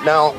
Now,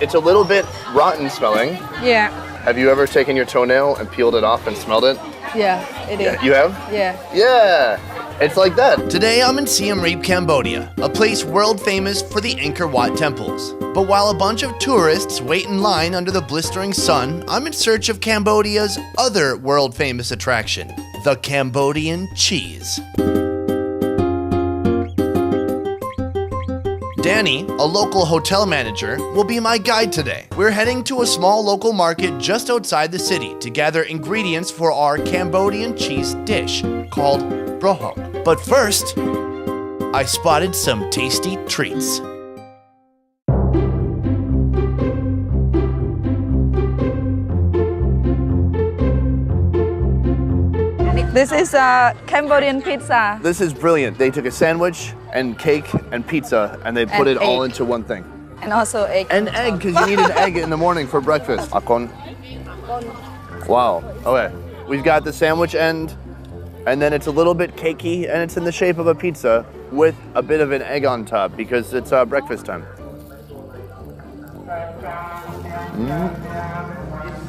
it's a little bit rotten smelling. Yeah. Have you ever taken your toenail and peeled it off and smelled it? Yeah, it is. Yeah, you have? Yeah. Yeah, it's like that. Today I'm in Siem Reap, Cambodia, a place world famous for the Angkor Wat temples. But while a bunch of tourists wait in line under the blistering sun, I'm in search of Cambodia's other world famous attraction, the Cambodian cheese. Dani, a local hotel manager, will be my guide today. We're heading to a small local market just outside the city to gather ingredients for our Cambodian cheese dish called prahok. But first, I spotted some tasty treats. This is a Cambodian pizza. This is brilliant. They took a sandwich and cake and pizza and they put And it all egg. into one thing. And also egg. An egg, because you need an egg in the morning for breakfast. Akon. Wow. Okay. We've got the sandwich end, and then it's a little bit cakey, and it's in the shape of a pizza with a bit of an egg on top because it's breakfast time.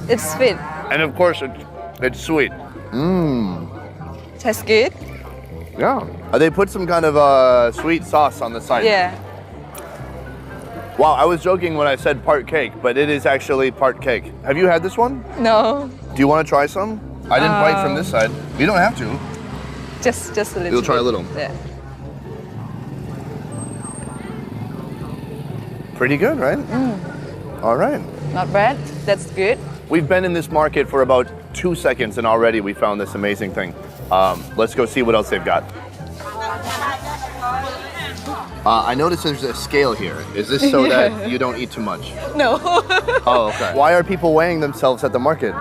It's sweet. And of course, it's sweet. Tastes good. Yeah. They put some kind of sweet sauce on the side. Yeah. Wow, I was joking when I said part cake, but it is actually part cake. Have you had this one? No. Do you want to try some? I didn't bite from this side. You don't have to. Just a little. You'll try a bit. little. Yeah. Pretty good, right? All right. Not bad. That's good. We've been in this market for about 2 seconds and already we found this amazing thing. Let's go see what else they've got. I noticed there's a scale here. Is this so that you don't eat too much? No. Oh, okay. Why are people weighing themselves at the market?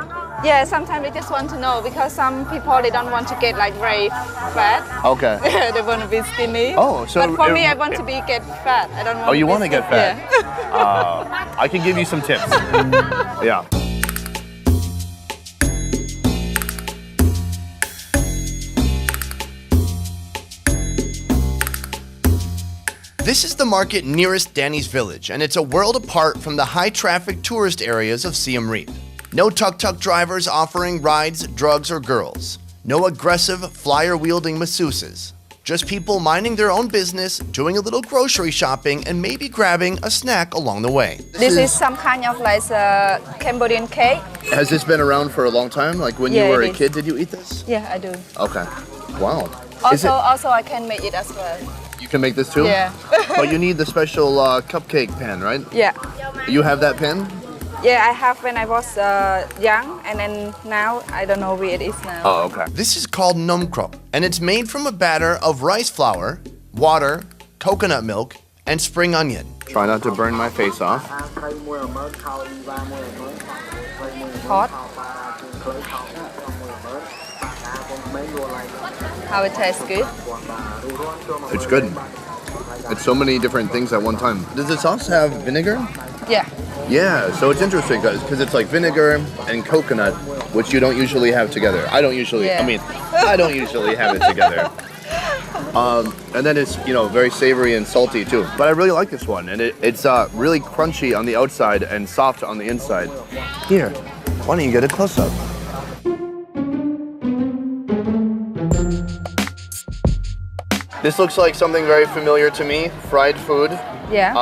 Yeah, sometimes they just want to know because some people they don't want to get like very fat. Okay. They want to be skinny. Oh, so but for me, I want to be get fat. I don't want. Oh, you to want to get fat? Yeah. I can give you some tips. Yeah. This is the market nearest Dani's village, and it's a world apart from the high-traffic tourist areas of Siem Reap. No tuk-tuk drivers offering rides, drugs, or girls. No aggressive, flyer-wielding masseuses. Just people minding their own business, doing a little grocery shopping, and maybe grabbing a snack along the way. This is some kind of like Cambodian cake. Has this been around for a long time? Like when Yeah, you were it a is. kid, did you eat this? Yeah, I do. Okay. Wow. Also, I can make it as well. You can make this too? Yeah. But you need the special cupcake pan, right? Yeah. You have that pan? Yeah, I have when I was young, and then now I don't know where it is now. Oh, okay. This is called Noum Krouk, and it's made from a batter of rice flour, water, coconut milk, and spring onion. Try not to burn my face off. Hot. How it tastes good? It's good. It's so many different things at one time. Does the sauce have vinegar? Yeah. Yeah, so it's interesting because it's like vinegar and coconut, which you don't usually have together. I don't usually, Yeah. I don't usually have it together. And then it's, very savory and salty too. But I really like this one, and it's really crunchy on the outside and soft on the inside. Here, why don't you get a close-up? This looks like something very familiar to me, fried food. Yeah.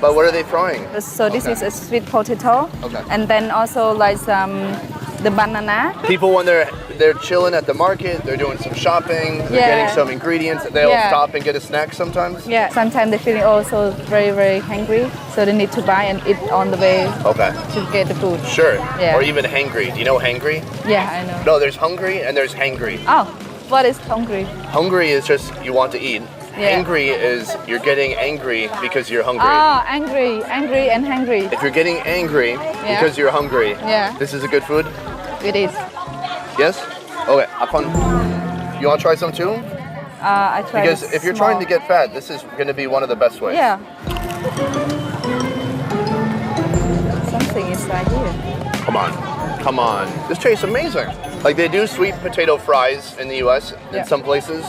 But what are they frying? So this is a sweet potato. Okay. And then also like the banana. People, when they're chilling at the market, they're doing some shopping, they're Yeah. getting some ingredients, they'll Yeah. stop and get a snack sometimes? Yeah. Sometimes they're feeling also very, very hungry. So they need to buy and eat on the way Okay. to get the food. Sure. Yeah. Or even hangry. Do you know hangry? Yeah, I know. No, there's hungry and there's hangry. Oh, what is hungry? Hungry is just you want to eat. Yeah. Angry is you're getting angry because you're hungry. Oh, angry and hungry. If you're getting angry because you're hungry, Yeah. this is a good food? It is. Yes? Okay, Akon, you want to try some too? I try Because this if you're small. trying to get fat, this is going to be one of the best ways. Yeah. Something is right here. Come on. This tastes amazing. Like they do sweet potato fries in the US Yeah. in some places,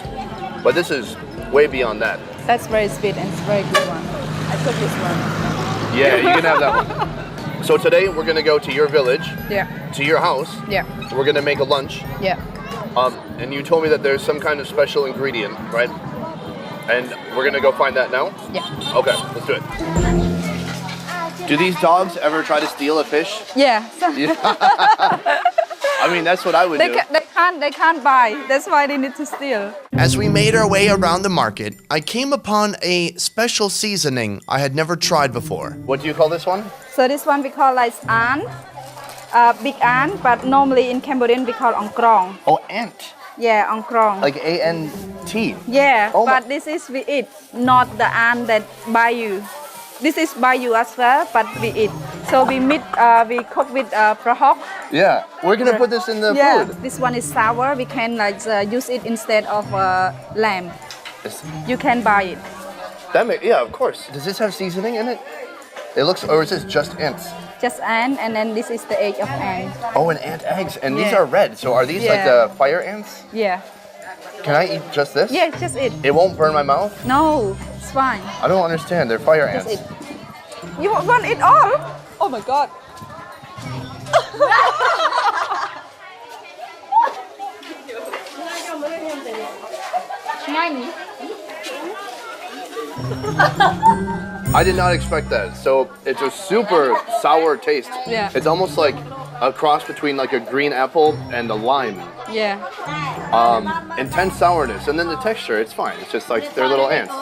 but this is way beyond that. That's very sweet and it's very good one. I took this one. Yeah, you can have that one. So today we're gonna go to your village, Yeah. to your house. Yeah. We're gonna make a lunch. Yeah. And you told me that there's some kind of special ingredient, right? And we're gonna go find that now? Yeah. Okay, let's do it. Do these dogs ever try to steal a fish? Yeah. I mean, that's what I would do. They can't buy. That's why they need to steal. As we made our way around the market, I came upon a special seasoning I had never tried before. What do you call this one? So this one we call like an, big an, but normally in Cambodian we call ong krong. Oh, ant. Yeah, ong krong. Like A-N-T. Yeah, Oh but this is we eat, not the an that buy you. This is buy you as well, but we eat. So we cook with prahok. Yeah, we're gonna put this in the Yeah, food. this one is sour. We can like use it instead of lamb. You can buy it. Yeah, of course. Does this have seasoning in it? It looks, or is this just ants? Just ant, and then this is the egg of ant. Oh, and ant eggs, and these Yeah. are red. So are these like Yeah. the fire ants? Yeah. Can I eat just this? Yeah, just eat. It won't burn my mouth? No, it's fine. I don't understand. They're fire Just ants. eat. You want it all? Oh my god. I did not expect that. So it's a super sour taste. Yeah. It's almost like a cross between like a green apple and a lime. Yeah. Intense sourness, and then the texture, it's fine. It's just like they're little ants.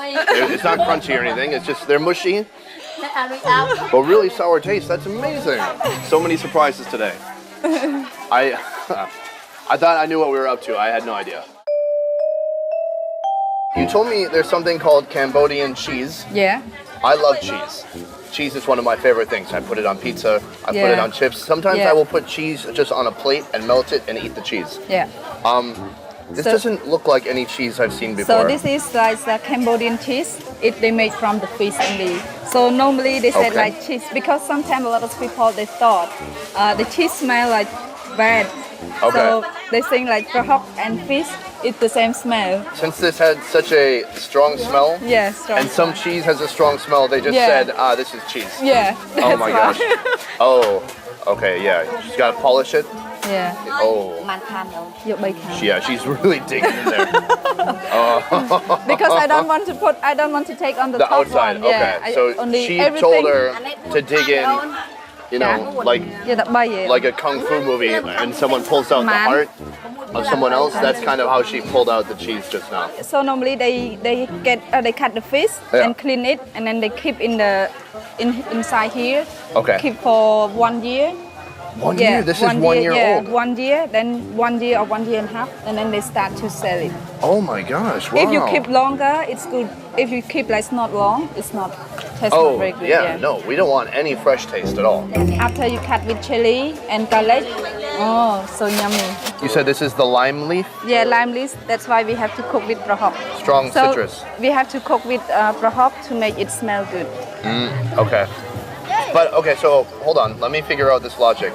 It's not crunchy or anything. It's just they're mushy, but really sour taste. That's amazing. So many surprises today. I thought I knew what we were up to. I had no idea. You told me there's something called Cambodian cheese. Yeah. I love cheese. Cheese is one of my favorite things. I put it on pizza. I put it Yeah. on chips. Sometimes Yeah. I will put cheese just on a plate and melt it and eat the cheese. Yeah. This So- doesn't look like any cheese I've seen before. So this is like the Cambodian cheese. They made from the fish only. So normally they said Okay. like cheese because sometimes a lot of people they thought the cheese smell like bad. Okay. So they think like prahok and fish it's the same smell. Since this had such a strong smell, Yeah, strong. and some cheese has a strong smell, they just Yeah. said, this is cheese. Yeah. Oh that's my why. gosh. Oh, okay, yeah. Just gotta polish it. Yeah. Oh, Your bacon. yeah, she's really digging in there. Because I don't want to take on the, The top outside, one. okay. Yeah, So only she everything. told her to dig in, you know, like Yeah, that bay vậy. a kung fu movie, and someone pulls out the Man. heart of someone else. That's kind of how she pulled out the cheese just now. So normally they cut the fish Yeah. and clean it and then they keep inside here. Okay. Keep for 1 year. 1 year? This is 1 year yeah, old. 1 year, then 1 year or 1 year and a half, and then they start to sell it. Oh my gosh, wow. If you keep longer, it's good. If you keep like not long, it's not taste not very good. yeah, no, we don't want any fresh taste at all. After you cut with chili and garlic, oh, so yummy. You said this is the lime leaf? Yeah, lime leaf. That's why we have to cook with prahok. Strong So citrus. we have to cook with prahok to make it smell good. Okay. But okay, so hold on. Let me figure out this logic.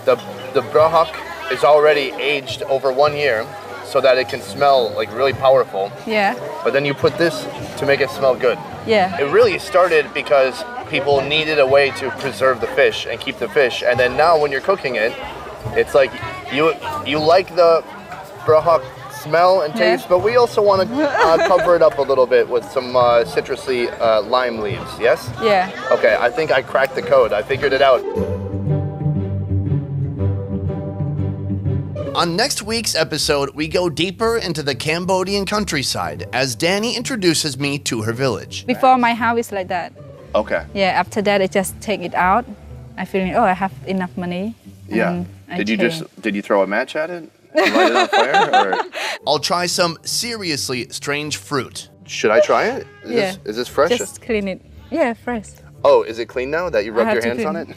The prahok is already aged over 1 year so that it can smell like really powerful. Yeah, But then you put this to make it smell good. yeah, It really started because people needed a way to preserve the fish and keep the fish. And then now when you're cooking it, it's like you like the prahok smell and Yeah. taste, but we also want to cover it up a little bit with some citrusy lime leaves. Yes? yeah. Okay, I think I cracked the code. I figured it out. On next week's episode, we go deeper into the Cambodian countryside as Dani introduces me to her village. Before my house is like that. Okay. Yeah, after that I just take it out. I feel I have enough money. Yeah. and I Did you throw a match at it? Light it on fire? Or I'll try some seriously strange fruit. should I try it? Yeah. Is this fresh? Just clean it. Yeah, fresh. Oh, is it clean now that you rubbed have your to hands on clean. it?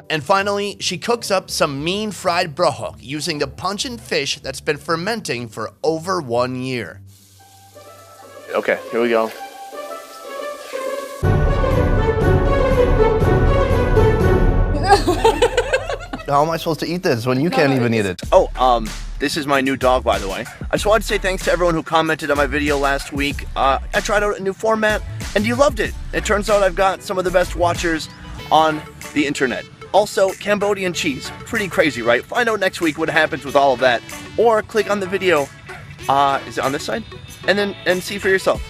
And finally, she cooks up some mean fried prahok using the pungent fish that's been fermenting for over 1 year. Okay, here we go. How am I supposed to eat this when you can't even eat it? Oh, This is my new dog, by the way. I just wanted to say thanks to everyone who commented on my video last week. I tried out a new format, and you loved it. It turns out I've got some of the best watchers on the internet. Also, Cambodian cheese. Pretty crazy, right? Find out next week what happens with all of that. Or click on the video, is it on this side? And see for yourself.